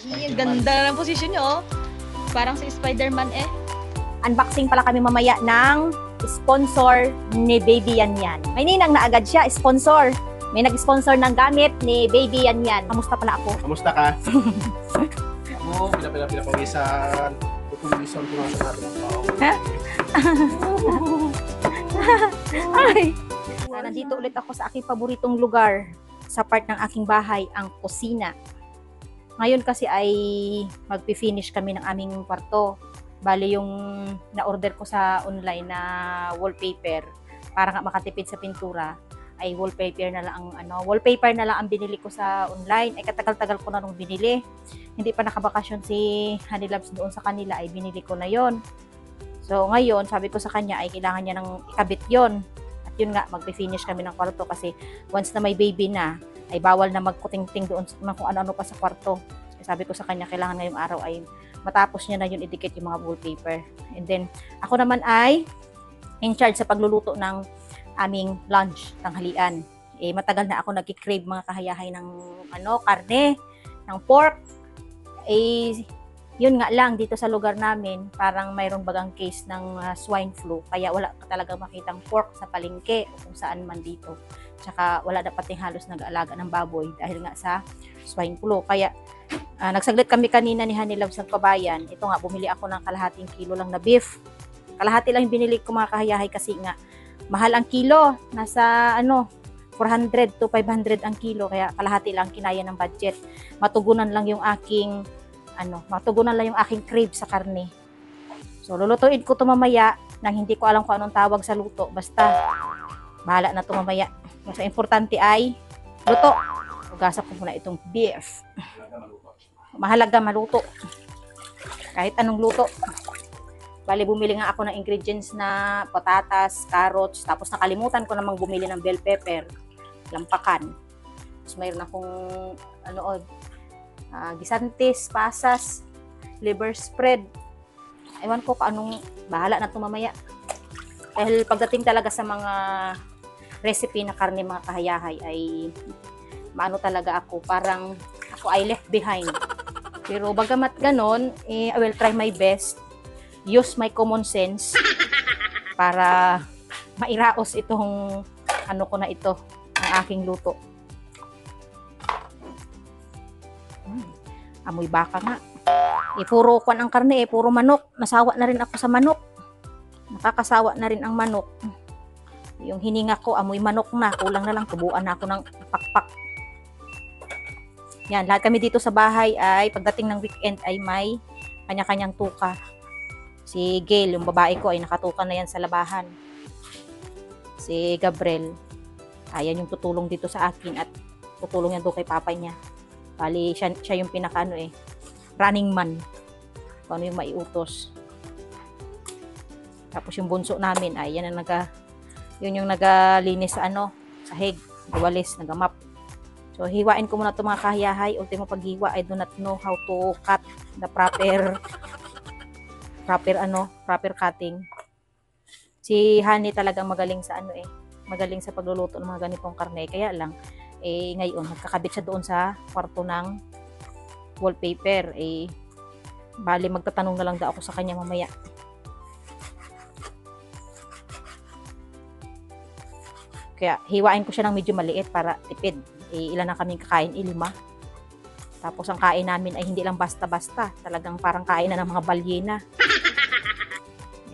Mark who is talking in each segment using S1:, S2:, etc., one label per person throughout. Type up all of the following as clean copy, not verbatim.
S1: Ang ganda ng posisyon nyo, oh. Parang si Spider-Man eh.
S2: Unboxing pala kami mamaya ng sponsor ni Baby Yan Yan. May ninang na agad siya, sponsor. May nag-sponsor ng gamit ni Baby Yan Yan. Kamusta pala ako?
S3: Kamusta ka? Ako, pinapawisan. Pupulisan ko nga sa natin.
S2: Ay! Nandito ulit ako sa aking paboritong lugar. Sa part ng aking bahay, ang kusina. Ngayon kasi ay magpi-finish kami ng aming kwarto. Bali yung na-order ko sa online na wallpaper para nga makatipid sa pintura ay wallpaper na lang ang binili ko sa online. Ay katagal-tagal ko na nung binili. Hindi pa nakabakasyon si Honey Loves doon sa kanila ay binili ko na yon. So ngayon sabi ko sa kanya ay kailangan niya ng ikabit yon. At yun nga magpi-finish kami ng kwarto kasi once na may baby na ay bawal na magkuting-ting doon kung ano-ano pa sa kwarto. Sabi ko sa kanya kailangan ngayong araw ay matapos niya na yun idikit yung mga wallpaper. And then, ako naman ay in charge sa pagluluto ng aming lunch, tanghalian. Eh, matagal na ako nagki-crave mga kahayahay ng karne, ng pork. Eh, yun nga lang, dito sa lugar namin, parang mayroong bagang case ng swine flu. Kaya wala ka talaga makitang pork sa palengke o kung saan man dito. Tsaka wala na pating halos nag-aalaga ng baboy dahil nga sa swine flu. Kaya, nagsaglit kami kanina ni Honey Loves ng kabayan. Ito nga, bumili ako ng kalahating kilo lang na beef. Kalahati lang yung binili ko mga kahayahay kasi nga, mahal ang kilo. Nasa 400 to 500 ang kilo. Kaya kalahati lang kinaya ng budget. Matugunan lang yung aking crave sa karne. So, lulutuin ko ito mamaya nang hindi ko alam kung anong tawag sa luto. Basta, bahala na ito mamaya. Basta importante ay luto. Ugasan ko muna itong beef. Mahalaga maluto. Kahit anong luto. Bali, bumili nga ako ng ingredients na patatas, carrots, tapos nakalimutan ko namang bumili ng bell pepper, lampakan. Tapos mayroon akong gisantes, pasas, liver spread. Ewan ko anong bahala na ito mamaya. Dahil pagdating talaga sa mga recipe na karne mga kahayahay ay maano talaga ako, parang ako ay left behind. Pero bagamat ganon, I will try my best, use my common sense para mairaos itong ko na ito, ang aking luto. Amoy baka nga. Puro kwan ang karne puro manok. Nasawa na rin ako sa manok. Nakakasawa na rin ang manok. Yung hininga ko, amoy manok na. Kulang na lang, tubuan na ako ng pakpak. Yan, lahat kami dito sa bahay ay pagdating ng weekend ay may kanya-kanyang tuka. Si Gail, yung babae ko, ay nakatuka na yan sa labahan. Si Gabriel, ayan yung tutulong dito sa akin at tutulong yan doon kay papa niya. Bali, siya yung pinaka running man. Kung ano yung maiutos. Tapos yung bunso namin ay yan ang yun yung nagalinis sa sahig, gawalis, nagamap. So, hiwain ko muna ito mga kahayahay. Ultimo paghiwa, I do not know how to cut the proper cutting. Si Honey talagang magaling sa magaling sa pagluluto ng mga ganitong karne. Kaya lang, ngayon, nagkakabit siya doon sa kwarto ng wallpaper. Bali, magtatanong na lang daw ako sa kanya mamaya. Kaya, hiwain ko siya ng medyo maliit para tipid. Ilan na kaming kakain? 5. Tapos, ang kain namin ay hindi lang basta-basta. Talagang parang kain na ng mga balyena.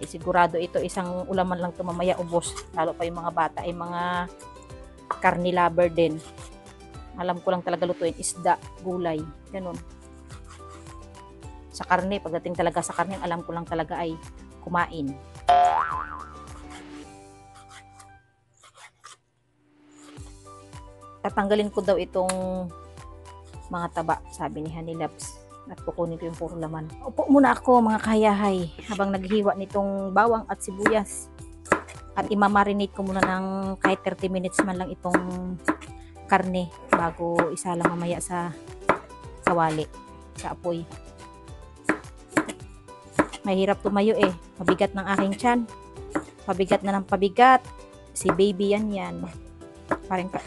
S2: Sigurado ito, isang ulaman lang ito mamaya ubos. Lalo pa yung mga bata ay mga karne lover din. Alam ko lang talaga lutuin isda, gulay, ganun. Sa karne, pagdating talaga sa karne, alam ko lang talaga ay kumain. Tatanggalin ko daw itong mga taba, sabi ni Honey Loves. At kukunin ko yung puro laman. Upo muna ako mga kahayahay habang naghiwa nitong bawang at sibuyas. At imamarinate ko muna ng kahit 30 minutes man lang itong karne bago isa lang mamaya sa kawali, sa apoy. Mahirap tumayo Mabigat ng aking tiyan. Pabigat na ng pabigat. Si baby yan.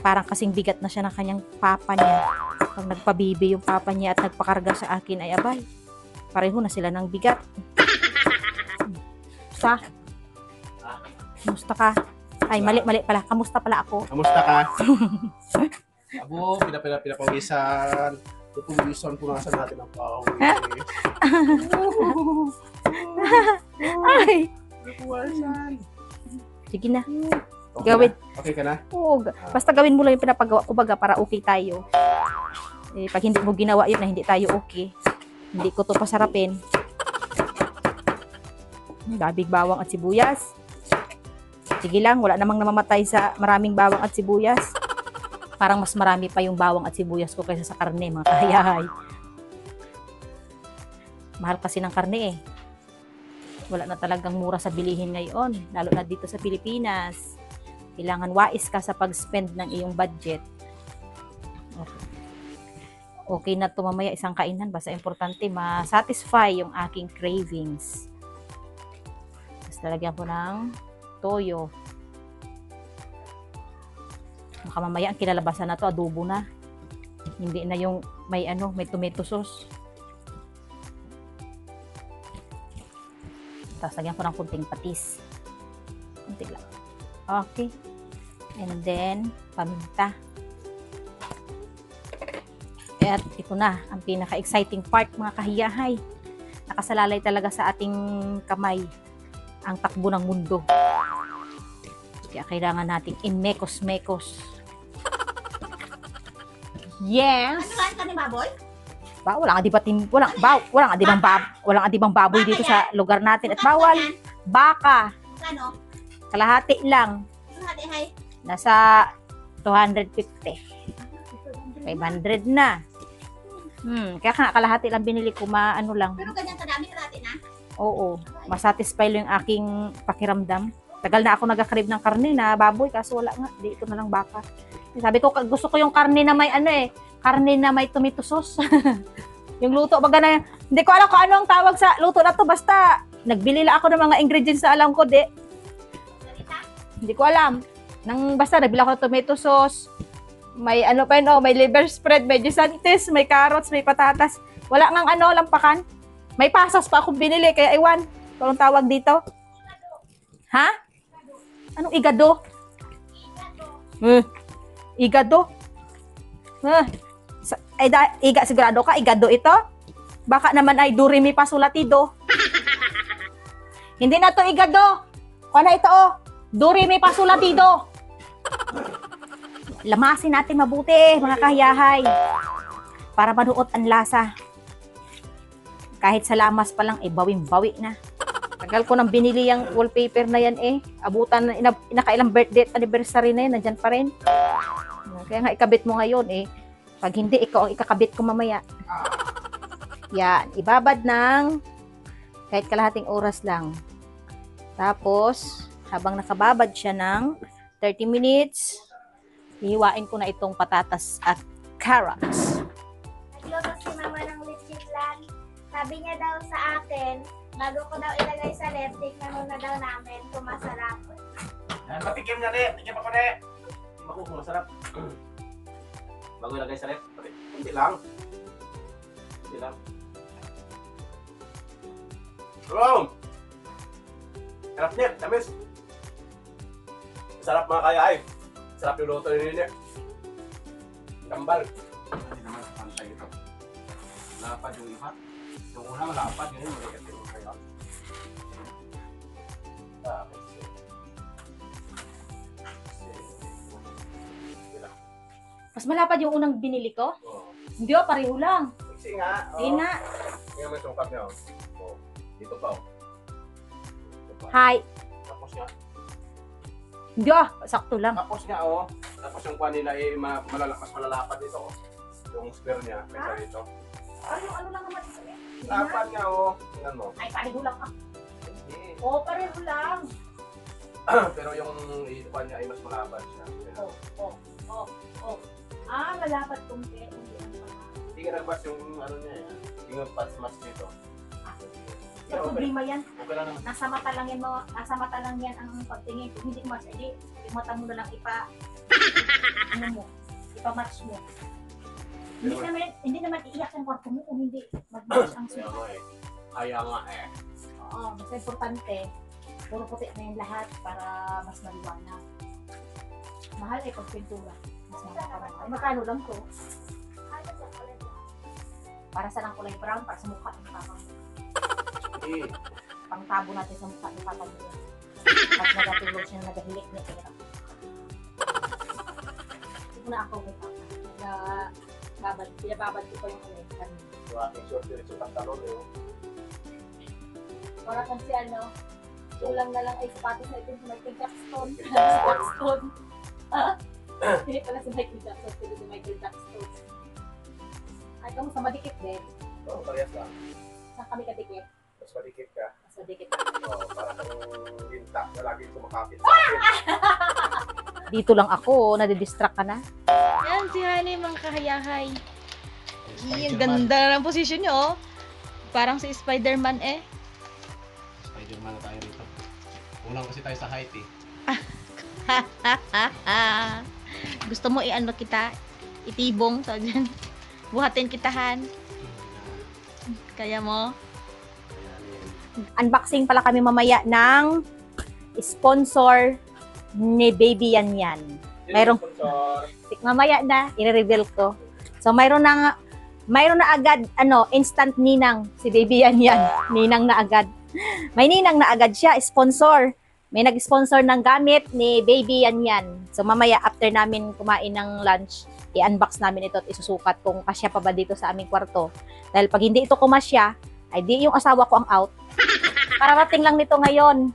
S2: Parang kasing bigat na siya ng kanyang papa niya. Pag nagpabibi yung papa niya at nagpakarga sa akin ay abay. Pareho na sila ng bigat. Kamusta ka? Ay, mali pala. Kamusta pala ako?
S3: Kamusta ka? Abo, pinapawisan. Pupuwisan, punasan natin ang pawis.
S2: Ay!
S3: Pupuwisan.
S2: Sige na.
S3: Okay
S2: Gawin.
S3: na? Okay ka na?
S2: Oo, basta gawin mo lang yung pinapagawa ko baga para okay tayo. Eh, pag hindi mo ginawa yun na hindi tayo okay, hindi ko to pasarapin. Dabig bawang at sibuyas. Sige lang, wala namang namamatay sa maraming bawang at sibuyas. Parang mas marami pa yung bawang at sibuyas ko kaysa sa karne, mga kahayahay. Mahal kasi ng karne eh. Wala na talagang mura sa bilihin ngayon, lalo na dito sa Pilipinas. Kailangan wais ka sa pag-spend ng iyong budget. Okay na ito mamaya isang kainan. Basta importante ma-satisfy yung aking cravings. Tapos lalagyan ko ng toyo. Baka mamaya ang kinalabasan na to adobo na. Hindi na yung may tomato sauce. Tapos lagyan ko ng kunting patis. Kunti lang. Okay. And then, paminta. At ito na, ang pinaka-exciting part, mga kahiyahay. Nakasalalay talaga sa ating kamay ang takbo ng mundo. Kaya kailangan nating in-mekos-mekos. Yes!
S1: Ano ka ni baboy?
S2: Wala nga di bang baboy dito sa lugar natin. At bawal, baka.
S1: Ano?
S2: Kalahati lang.
S1: Hay.
S2: Nasa 250. 500 na. Kaya kalahati lang binili ko, lang.
S1: Pero ganyan kadami kalahati na?
S2: Oo, masatisfy lang yung aking pakiramdam. Tagal na ako nagkakrib ng karne na baboy, kaso wala nga, di ito na lang baka. Sabi ko, gusto ko yung karne na may karne na may tomato sauce. Yung luto, baga na, hindi ko alam kung ano ang tawag sa luto na to, basta nagbili lang ako ng mga ingredients na alam ko, Hindi ko alam. Basta nagbili ako ng tomato sauce, may may liver spread, may gisantes, may carrots, may patatas. Wala ngang lampakan. May pasas pa akong binili, kaya iwan. Anong tawag dito? Ha? Anong igado? Igado? Sigurado ka, igado ito? Baka naman ay durimi pasulatido. Hindi na to igado. Ano ito durimi pasulatido. Lamasin natin mabuti, mga kahiyahay. Para manuot ang lasa. Kahit sa lamas pa lang, bawing-bawi na. Tagal ko nang binili yung wallpaper na yan Abutan na, nakailang birthday at anniversary na yan, nandyan pa rin. Kaya nga ikabit mo ngayon Pag hindi, ikaw ang ikakabit ko mamaya. Yan, ibabad ng kahit kalahating oras lang. Tapos, habang nakababad siya ng 30 minutes, hihiwain ko na itong patatas at carrots.
S4: Nagluto si mama ng lechitlan. Sabi niya daw sa akin, bago ko daw ilagay sa ref, tignan muna daw namin kung masarap.
S3: Patikim na tikim ako Maku kung masarap. Bago ilagay sa ref, kunti lang. Wow! Sarap niya, tamis. Sarap mga kaya Sarap yung luto niya. Kambal. Hindi naman pantay ito. Lapad yung iba. Yung una malapad, yun yung malikat yung kayo.
S2: Mas malapad yung unang binili ko?
S3: Oo.
S2: Hindi pareho lang.
S3: Kasi nga.
S2: Hindi na.
S3: Tingnan mo yung sungkap niya. Dito pa
S2: Hi.
S3: Tapos nga.
S2: Hindi sakto lang.
S3: Tapos nga Tapos yung kuha nila mas malalapad dito Yung spear niya kaysa dito.
S2: Ano lang naman ito
S3: Lapad nga Tingnan mo.
S2: Ay, pareho lang
S3: Hindi.
S2: pareho lang.
S3: Pero yung kuha niya ay mas malapad siya.
S2: Malapad kumpi.
S3: Hindi ka nagbas yung niya Yung mas dito.
S2: Sa problema yan.
S3: Okay lang naman.
S2: Nasa mata lang yan ang pagtingin. Kung hindi match, yung mata mo na lang ipa-match mo. Hindi naman iiyak yung kwarto mo kung hindi mag-match ang
S3: Kaya
S2: sukat.
S3: nga eh. Kaya nga eh.
S2: Oo, basta importante, puro puti na yung lahat para mas maliwanag. Mahal ay pagpintura. Mas makakamahal. Ay, magkano lang to?
S4: Ano sa kulay mo?
S2: Para sa ng kulay brown, para sa mukha ng papa mo.
S3: Eh,
S2: Pangtabo natin sa mukha ng papa mo. Pag nagatulog siya na nagahilik na siya. Ito na ako may papa. Pinababad ko pa yung kulay.
S3: yung aking short diretso pantalon eh.
S2: Para kang si ano, kulang na lang ay sapatos na itin si Michael Jackson. Jackson. Hindi pala si Michael Jackson, pero si Michael Jackson. Ay, kamusta madikit din?
S3: Oo, parehas lang.
S2: Saan kami kadikit?
S3: Mas malikit ka.
S2: Mas madikit.
S3: Oo, para kang linta na laging kumakapit sa akin.
S2: Dito lang ako, nadidistract ka na.
S1: Yan, si Honey, mga kahayahay. Ang ganda ng posisyon niyo, oh. Parang si Spider-Man eh.
S3: Spider-Man na tayo rito. Unang kasi tayo sa height eh.
S1: Gusto mo i-ano kita? Itibong sa dyan. Buhatin kitahan. Kaya mo?
S2: Unboxing pala kami mamaya ng sponsor ni Baby Yan Yan. Mayroong-
S3: Sponsor.
S2: Mamaya na, i-reveal ko. So, mayroon na agad, instant ninang. Si Baby Yan Yan. Ninang na agad. May ninang na agad siya, sponsor. May nag-sponsor ng gamit ni Baby Yan Yan. So, mamaya, after namin kumain ng lunch, i-unbox namin ito at isusukat kung kasya pa ba dito sa aming kwarto. Dahil pag hindi ito kumasya, ay di yung asawa ko ang out. Kararating lang nito ngayon.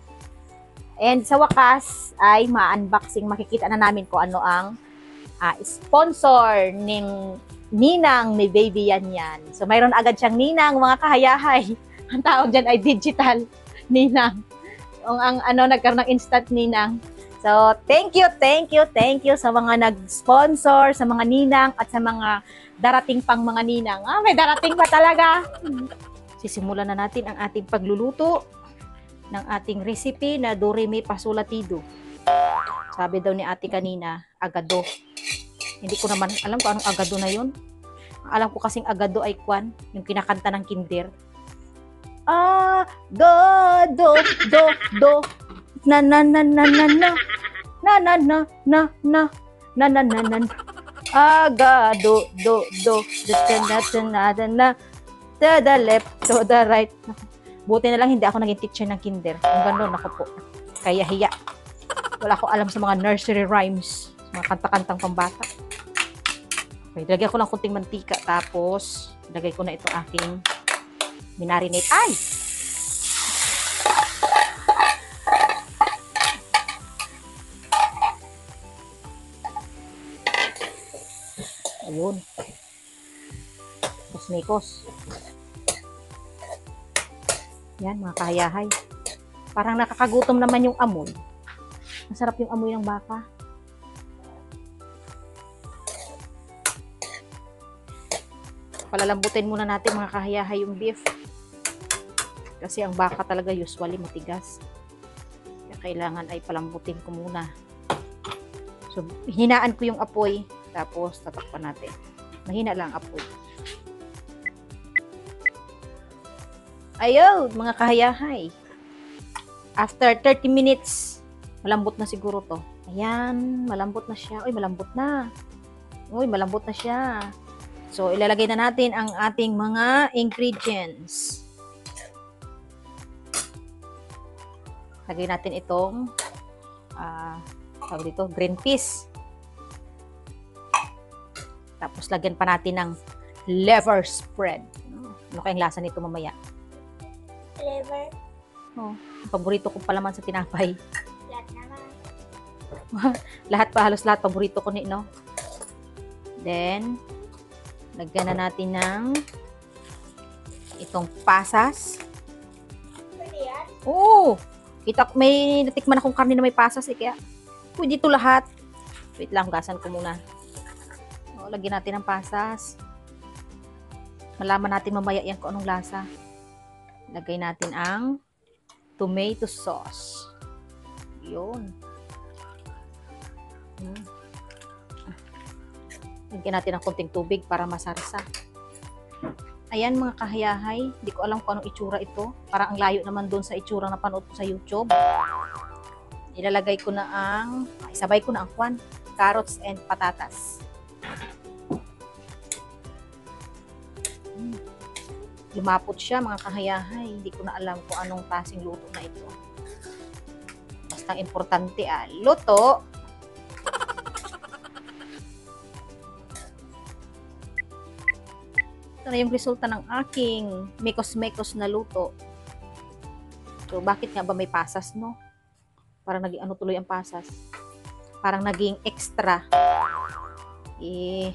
S2: And sa wakas, ay ma-unboxing. Makikita na namin kung ano ang sponsor ng ninang ni Baby Yan Yan. So, mayroon agad siyang ninang, mga kahayahay. Ang tawag dyan ay digital ninang. Ang nagkaroon ng instant ninang. So, thank you sa mga nag-sponsor, sa mga ninang, at sa mga darating pang mga ninang. May darating pa talaga. Sisimulan na natin ang ating pagluluto ng ating recipe na Doreme Pasolatido. Sabi daw ni ate kanina, agado. Hindi ko naman alam kung anong agado na yun. Alam ko kasing agado ay kwan, yung kinakanta ng kinder. Agado, do, na na na na na na na na na na na na na na na agado, do, na na to the left, to the right. Buti na lang hindi ako naging teacher ng kinder. Kung gano'n, ako po. Kaya hiya. Wala ko alam sa mga nursery rhymes. Mga kanta-kantang pambata. Okay, lagyan ko lang kunting mantika. Tapos, lagay ko na ito aking minarinate. Ay! Ayun. Mikos. Yan, mga kahayahay. Parang nakakagutom naman yung amoy. Masarap yung amoy ng baka. Palalambutin muna natin, mga kahayahay, yung beef. Kasi ang baka talaga usually matigas. Kaya kailangan ay palambutin ko muna. So, hinaan ko yung apoy. Tapos, tatakpan natin. Mahina lang ang apoy. Ayun, mga kahayahay. After 30 minutes, malambot na siguro to. Ayan, malambot na siya. Uy, malambot na. Uy, malambot na siya. So, ilalagay na natin ang ating mga ingredients. Lagay natin itong tawag dito, green peas. Tapos, lagyan pa natin ng liver spread. Ano kayang lasa nito mamaya?
S4: Flavor.
S2: Oh, paborito ko palaman sa tinapay.
S4: Lahat naman.
S2: Lahat pa, halos lahat paborito ko no. Then, lagyan na natin ng itong pasas.
S4: Pwede yan?
S2: Oo! May natikman akong karne na may pasas eh, kaya pwede ito lahat. Wait lang, gasan ko muna. O, lagyan natin ng pasas. Malaman natin mamaya yan kung anong lasa. Lagay natin ang tomato sauce. Yun. Lagyan natin ng konting tubig para masarsa. Ayan mga kahayahay, hindi ko alam kung anong itsura ito. Parang ang layo naman doon sa itsura na panood ko sa YouTube. Ilalagay ko na isabay ko na ang carrots and patatas. Lumapot siya mga kahayahay. Hindi ko na alam kung anong klaseng luto na ito. Basta importante luto. Ito na yung resulta ng aking mekos-mekos na luto. So, bakit nga ba may pasas, no? Parang naging tuloy ang pasas. Parang naging extra.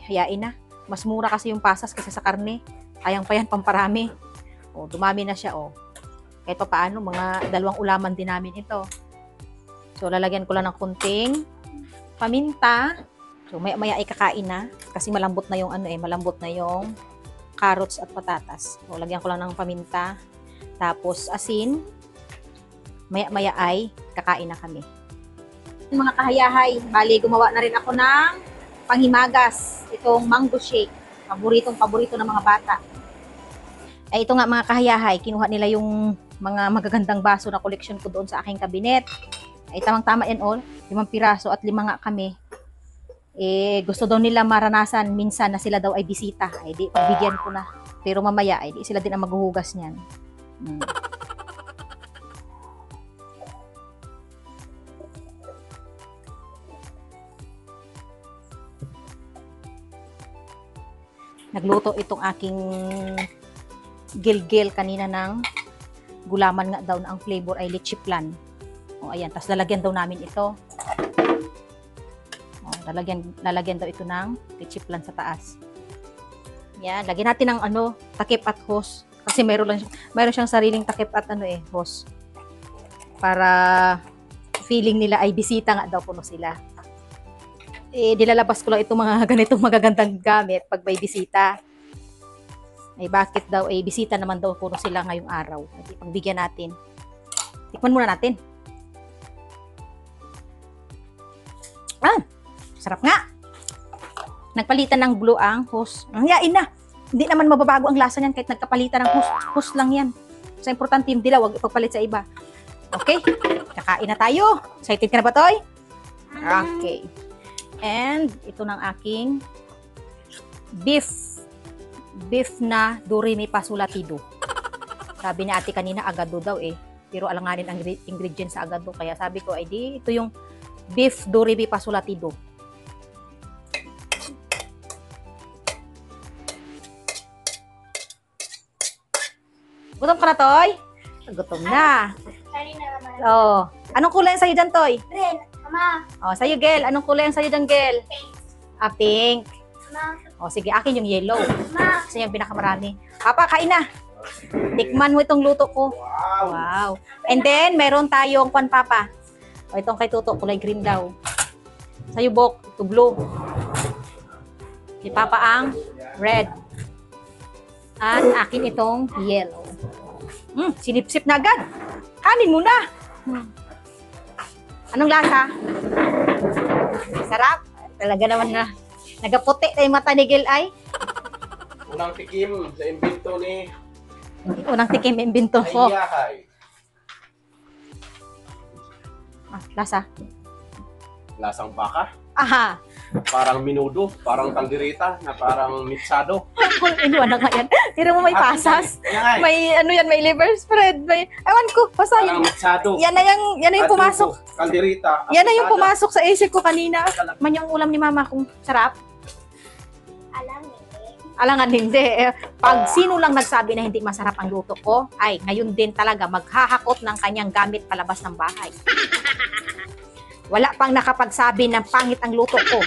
S2: Hayain na. Mas mura kasi yung pasas kaysa sa karne. Kayang pa yan pamparami. Dumami na siya, Kahit pa paano, mga 2 ulaman din namin ito. So, lalagyan ko lang ng kunting paminta. So, maya-maya ay kakain na. Kasi malambot na yung malambot na yung carrots at patatas. So, lagyan ko lang ng paminta. Tapos, asin. Maya-maya ay kakain na kami. Mga kahayahay, bali gumawa na rin ako ng panghimagas. Itong mango shake. Paborito ng mga bata. Ito nga mga kahayahay, kinuha nila yung mga magagandang baso na collection ko doon sa aking kabinet. Tamang-tama yan 5 piraso at 5 nga kami. Gusto daw nila maranasan minsan na sila daw ay bisita. Di pagbigyan ko na. Pero mamaya, di sila din ang maghuhugas niyan. Nagluto itong aking gil-gil kanina ng gulaman nga daw na ang flavor ay leche flan. Ayan, tapos lalagyan daw namin ito. Lalagyan daw ito ng leche flan sa taas. Yan, lagyan natin ng takip at hose. Kasi mayroon siyang sariling takip at hose. Para feeling nila ay bisita nga daw puno sila. Dilalabas ko lang itong mga ganitong magagandang gamit pag may bisita. Bakit daw bisita naman daw puno sila ngayong araw. Pagbigyan natin. Tikman muna natin. Sarap nga. Nagpalitan ng glue ang hose. Yain na. Hindi naman mababago ang lasa niyan kahit nagkapalitan ng hose. Hose lang yan. So, importante yung dilaw. Huwag ipagpalit sa iba. Okay. Kakain na tayo. Excited ka na ba, Toy? Okay. And ito ng aking beef na dorimi pasulatido. Sabi ni ate kanina agado daw pero alanganin ang ingredients sa agado, kaya sabi ko ito yung beef dorimi pasulatido. Gutom ka na, Toy? Gutom na.
S4: Kanina naman.
S2: Anong kulay ang sa'yo dyan, Toy?
S4: Ren, Mama.
S2: Sa'yo, Gel. Anong kulay ang sa'yo dyan, Gel?
S4: Pink.
S2: Pink.
S4: Mama.
S2: Sige, akin yung yellow.
S4: Mama.
S2: Kasi yung pinakamarami. Papa, kain na. Tikman mo itong luto ko. Wow. And then, meron tayong Papa. Itong kay Tuto, kulay green daw. Sa'yo, Bok, ito blue. Kay Papa ang red. At akin itong yellow. Sinipsip na agad. Kanin mo na. Anong lasa? Sarap. Talaga naman na. Nagaputi na yung mata ni Gil ay.
S3: Unang tikim sa imbento ni
S2: Unang tikim imbento ko.
S3: Hayahay.
S2: Lasa.
S3: Lasang baka.
S2: Aha.
S3: Parang minudo. Parang kaldereta na parang mitsado.
S2: Inuwan na nga yan. Tira mo may pasas.
S3: Yan.
S2: May may liver spread. May, ewan ko. Basta
S3: Parang mitsado.
S2: yan na yung pumasok.
S3: Kaldereta.
S2: Yan na yung pumasok sa isip ko kanina. Man yung ulam ni mama kung sarap. Alangan hindi. Pag sino lang nagsabi na hindi masarap ang luto ko, ay ngayon din talaga maghahakot ng kanyang gamit palabas ng bahay. Wala pang nakapagsabi ng pangit ang luto ko.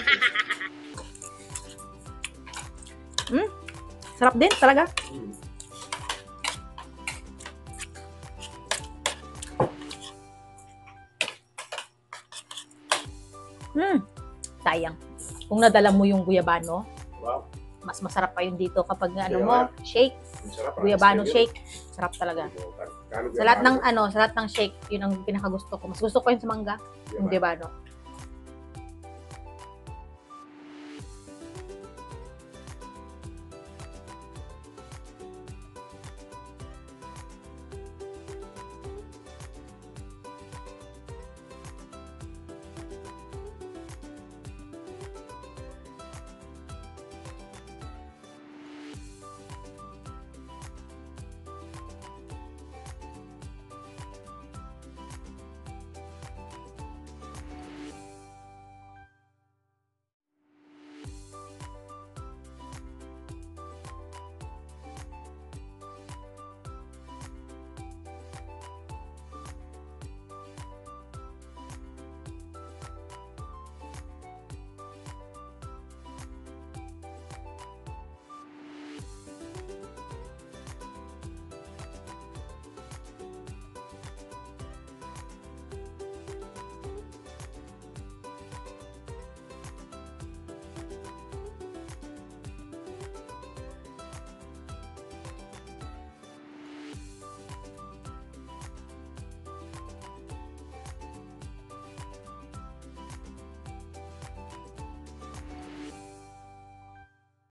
S2: Sarap din talaga. Sayang. Kung nadala mo yung guyabano,
S3: Wow.
S2: mas masarap pa yun dito kapag shake, guyabano shake. Sarap talaga. Sa lahat ng shake, yun ang pinakagusto ko. Mas gusto ko yun sa mangga, yung guyabano.